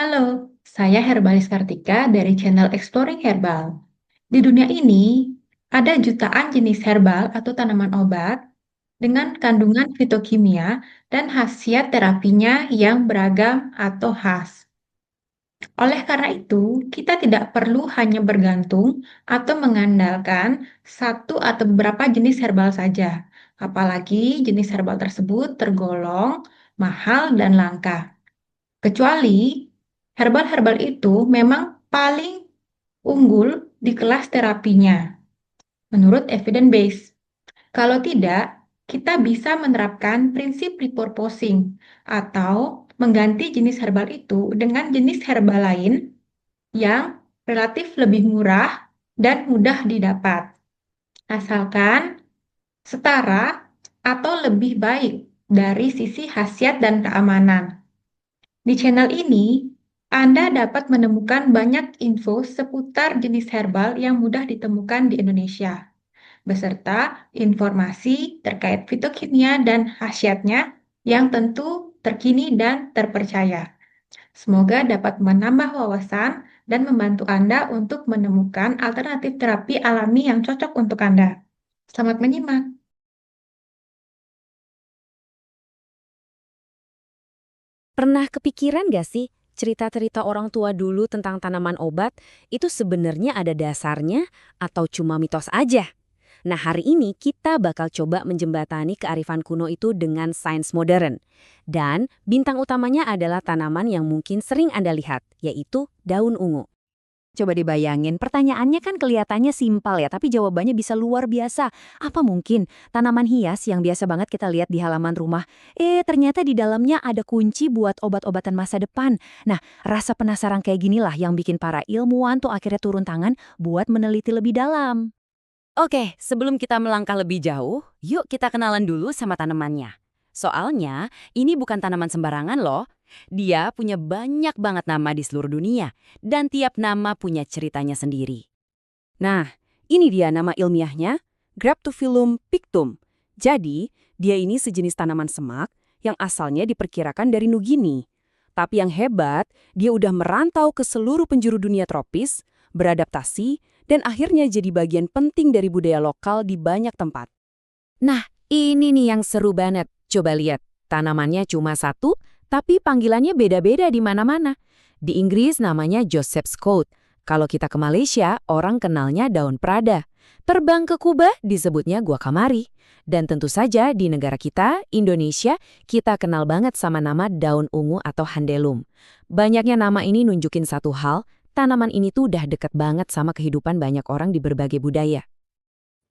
Halo, saya Herbalis Kartika dari channel Exploring Herbal. Di dunia ini, ada jutaan jenis herbal atau tanaman obat dengan kandungan fitokimia dan khasiat terapinya yang beragam atau khas. Oleh karena itu, kita tidak perlu hanya bergantung atau mengandalkan satu atau beberapa jenis herbal saja, apalagi jenis herbal tersebut tergolong mahal dan langka. Kecuali herbal-herbal itu memang paling unggul di kelas terapinya, menurut evidence base. Kalau tidak, kita bisa menerapkan prinsip repurposing atau mengganti jenis herbal itu dengan jenis herbal lain yang relatif lebih murah dan mudah didapat, asalkan setara atau lebih baik dari sisi khasiat dan keamanan. Di channel ini, Anda dapat menemukan banyak info seputar jenis herbal yang mudah ditemukan di Indonesia, beserta informasi terkait fitokimia dan khasiatnya yang tentu terkini dan terpercaya. Semoga dapat menambah wawasan dan membantu Anda untuk menemukan alternatif terapi alami yang cocok untuk Anda. Selamat menyimak! Pernah kepikiran gak sih cerita-cerita orang tua dulu tentang tanaman obat itu sebenarnya ada dasarnya atau cuma mitos aja? Nah, hari ini kita bakal coba menjembatani kearifan kuno itu dengan sains modern. Dan bintang utamanya adalah tanaman yang mungkin sering Anda lihat, yaitu daun ungu. Coba dibayangin, pertanyaannya kan kelihatannya simpel ya, tapi jawabannya bisa luar biasa. Apa mungkin tanaman hias yang biasa banget kita lihat di halaman rumah, ternyata di dalamnya ada kunci buat obat-obatan masa depan. Nah, rasa penasaran kayak ginilah yang bikin para ilmuwan tuh akhirnya turun tangan buat meneliti lebih dalam. Oke, sebelum kita melangkah lebih jauh, yuk kita kenalan dulu sama tanamannya. Soalnya, ini bukan tanaman sembarangan loh. Dia punya banyak banget nama di seluruh dunia, dan tiap nama punya ceritanya sendiri. Nah, ini dia nama ilmiahnya, Graptophyllum pictum. Jadi, dia ini sejenis tanaman semak yang asalnya diperkirakan dari Nugini. Tapi yang hebat, dia udah merantau ke seluruh penjuru dunia tropis, beradaptasi, dan akhirnya jadi bagian penting dari budaya lokal di banyak tempat. Nah, ini nih yang seru banget. Coba lihat, tanamannya cuma satu, tapi panggilannya beda-beda di mana-mana. Di Inggris namanya Joseph Scout. Kalau kita ke Malaysia, orang kenalnya daun prada. Terbang ke Kuba disebutnya guacamari. Dan tentu saja di negara kita, Indonesia, kita kenal banget sama nama daun ungu atau handelum. Banyaknya nama ini nunjukin satu hal, tanaman ini tuh udah deket banget sama kehidupan banyak orang di berbagai budaya.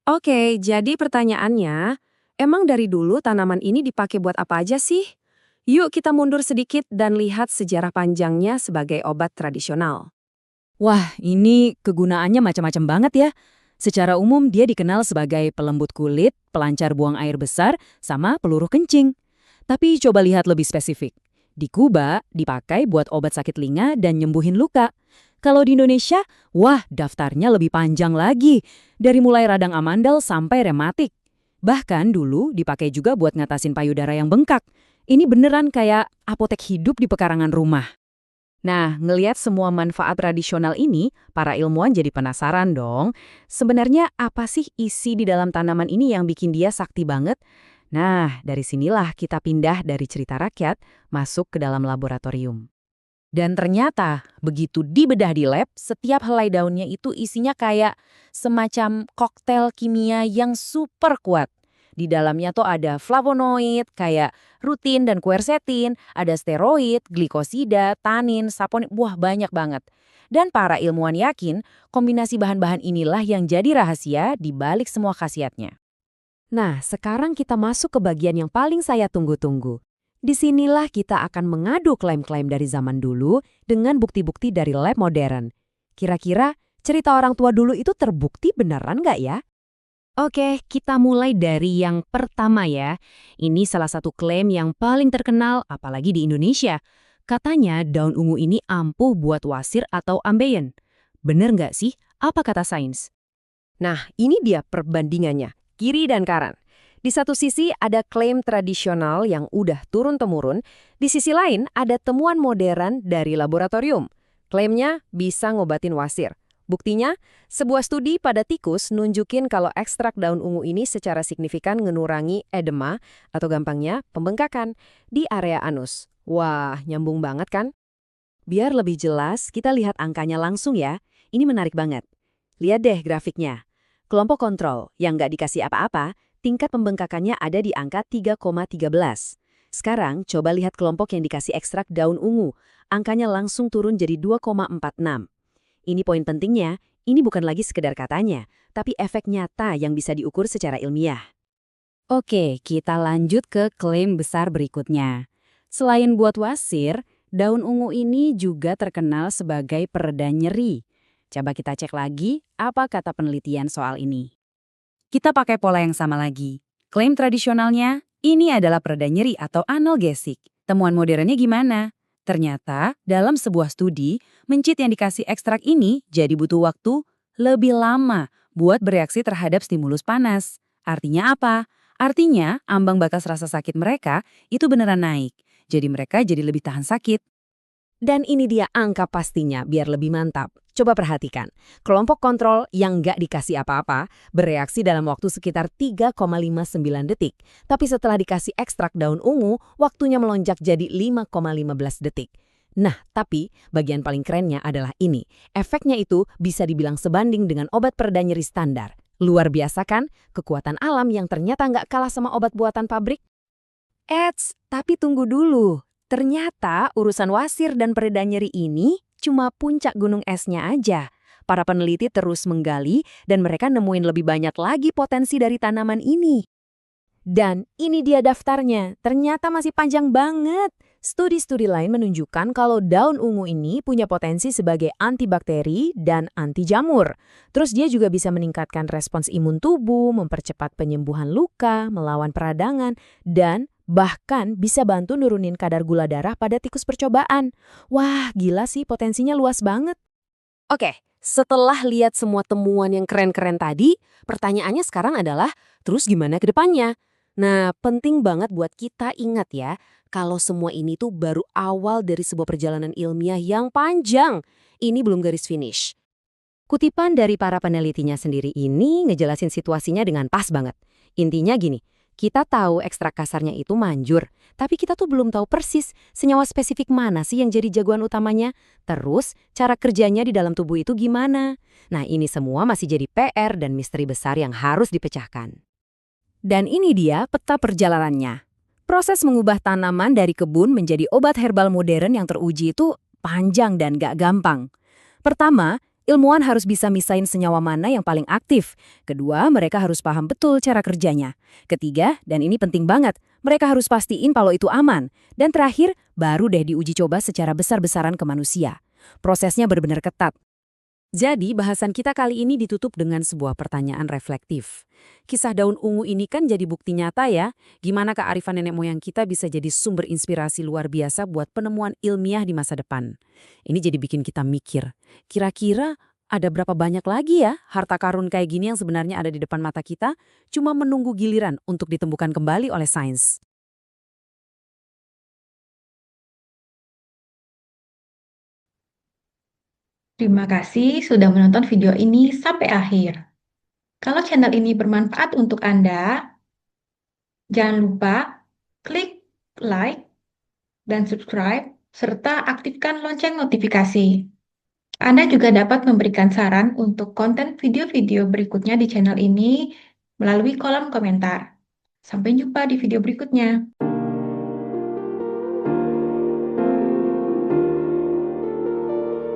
Oke, jadi pertanyaannya, emang dari dulu tanaman ini dipakai buat apa aja sih? Yuk kita mundur sedikit dan lihat sejarah panjangnya sebagai obat tradisional. Wah, ini kegunaannya macam-macam banget ya. Secara umum dia dikenal sebagai pelembut kulit, pelancar buang air besar, sama peluru kencing. Tapi coba lihat lebih spesifik. Di Kuba, dipakai buat obat sakit telinga dan nyembuhin luka. Kalau di Indonesia, wah daftarnya lebih panjang lagi. Dari mulai radang amandel sampai rematik. Bahkan dulu dipakai juga buat ngatasin payudara yang bengkak. Ini beneran kayak apotek hidup di pekarangan rumah. Nah, ngelihat semua manfaat tradisional ini, para ilmuwan jadi penasaran dong. Sebenarnya apa sih isi di dalam tanaman ini yang bikin dia sakti banget? Nah, dari sinilah kita pindah dari cerita rakyat masuk ke dalam laboratorium. Dan ternyata, begitu dibedah di lab, setiap helai daunnya itu isinya kayak semacam koktail kimia yang super kuat. Di dalamnya tuh ada flavonoid, kayak rutin dan quercetin, ada steroid, glikosida, tanin, saponin, wah banyak banget. Dan para ilmuwan yakin, kombinasi bahan-bahan inilah yang jadi rahasia di balik semua khasiatnya. Nah, sekarang kita masuk ke bagian yang paling saya tunggu-tunggu. Disinilah kita akan mengadu klaim-klaim dari zaman dulu dengan bukti-bukti dari lab modern. Kira-kira cerita orang tua dulu itu terbukti beneran nggak ya? Oke, kita mulai dari yang pertama ya. Ini salah satu klaim yang paling terkenal apalagi di Indonesia. Katanya daun ungu ini ampuh buat wasir atau ambeien. Bener nggak sih? Apa kata sains? Nah, ini dia perbandingannya, kiri dan kanan. Di satu sisi ada klaim tradisional yang udah turun-temurun, di sisi lain ada temuan modern dari laboratorium. Klaimnya bisa ngobatin wasir. Buktinya, sebuah studi pada tikus nunjukin kalau ekstrak daun ungu ini secara signifikan mengurangi edema atau gampangnya pembengkakan di area anus. Wah, nyambung banget kan? Biar lebih jelas, kita lihat angkanya langsung ya. Ini menarik banget. Lihat deh grafiknya. Kelompok kontrol yang nggak dikasih apa-apa, tingkat pembengkakannya ada di angka 3,13. Sekarang, coba lihat kelompok yang dikasih ekstrak daun ungu. Angkanya langsung turun jadi 2,46. Ini poin pentingnya, ini bukan lagi sekedar katanya, tapi efek nyata yang bisa diukur secara ilmiah. Oke, kita lanjut ke klaim besar berikutnya. Selain buat wasir, daun ungu ini juga terkenal sebagai pereda nyeri. Coba kita cek lagi, apa kata penelitian soal ini. Kita pakai pola yang sama lagi. Klaim tradisionalnya, ini adalah pereda nyeri atau analgesik. Temuan modernnya gimana? Ternyata, dalam sebuah studi, mencit yang dikasih ekstrak ini jadi butuh waktu lebih lama buat bereaksi terhadap stimulus panas. Artinya apa? Artinya, ambang batas rasa sakit mereka itu beneran naik. Jadi mereka jadi lebih tahan sakit. Dan ini dia angka pastinya biar lebih mantap. Coba perhatikan, kelompok kontrol yang nggak dikasih apa-apa bereaksi dalam waktu sekitar 3,59 detik. Tapi setelah dikasih ekstrak daun ungu, waktunya melonjak jadi 5,15 detik. Nah, tapi bagian paling kerennya adalah ini. Efeknya itu bisa dibilang sebanding dengan obat pereda nyeri standar. Luar biasa kan? Kekuatan alam yang ternyata nggak kalah sama obat buatan pabrik. Eits, tapi tunggu dulu. Ternyata urusan wasir dan pereda nyeri ini cuma puncak gunung esnya aja. Para peneliti terus menggali dan mereka nemuin lebih banyak lagi potensi dari tanaman ini. Dan ini dia daftarnya, ternyata masih panjang banget. Studi-studi lain menunjukkan kalau daun ungu ini punya potensi sebagai antibakteri dan anti jamur. Terus dia juga bisa meningkatkan respons imun tubuh, mempercepat penyembuhan luka, melawan peradangan, dan bahkan bisa bantu nurunin kadar gula darah pada tikus percobaan. Wah, gila sih, potensinya luas banget. Oke, setelah lihat semua temuan yang keren-keren tadi, pertanyaannya sekarang adalah, terus gimana ke depannya? Nah, penting banget buat kita ingat ya, kalau semua ini tuh baru awal dari sebuah perjalanan ilmiah yang panjang. Ini belum garis finish. Kutipan dari para penelitinya sendiri ini ngejelasin situasinya dengan pas banget. Intinya gini, kita tahu ekstrak kasarnya itu manjur, tapi kita tuh belum tahu persis senyawa spesifik mana sih yang jadi jagoan utamanya. Terus, cara kerjanya di dalam tubuh itu gimana? Nah, ini semua masih jadi PR dan misteri besar yang harus dipecahkan. Dan ini dia peta perjalanannya. Proses mengubah tanaman dari kebun menjadi obat herbal modern yang teruji itu panjang dan gak gampang. Pertama, ilmuwan harus bisa misahin senyawa mana yang paling aktif. Kedua, mereka harus paham betul cara kerjanya. Ketiga, dan ini penting banget, mereka harus pastiin kalau itu aman. Dan terakhir, baru deh diuji coba secara besar-besaran ke manusia. Prosesnya benar-benar ketat. Jadi, bahasan kita kali ini ditutup dengan sebuah pertanyaan reflektif. Kisah daun ungu ini kan jadi bukti nyata ya, gimana kearifan nenek moyang kita bisa jadi sumber inspirasi luar biasa buat penemuan ilmiah di masa depan. Ini jadi bikin kita mikir, kira-kira ada berapa banyak lagi ya harta karun kayak gini yang sebenarnya ada di depan mata kita, cuma menunggu giliran untuk ditemukan kembali oleh sains. Terima kasih sudah menonton video ini sampai akhir. Kalau channel ini bermanfaat untuk Anda, jangan lupa klik like dan subscribe, serta aktifkan lonceng notifikasi. Anda juga dapat memberikan saran untuk konten video-video berikutnya di channel ini melalui kolom komentar. Sampai jumpa di video berikutnya.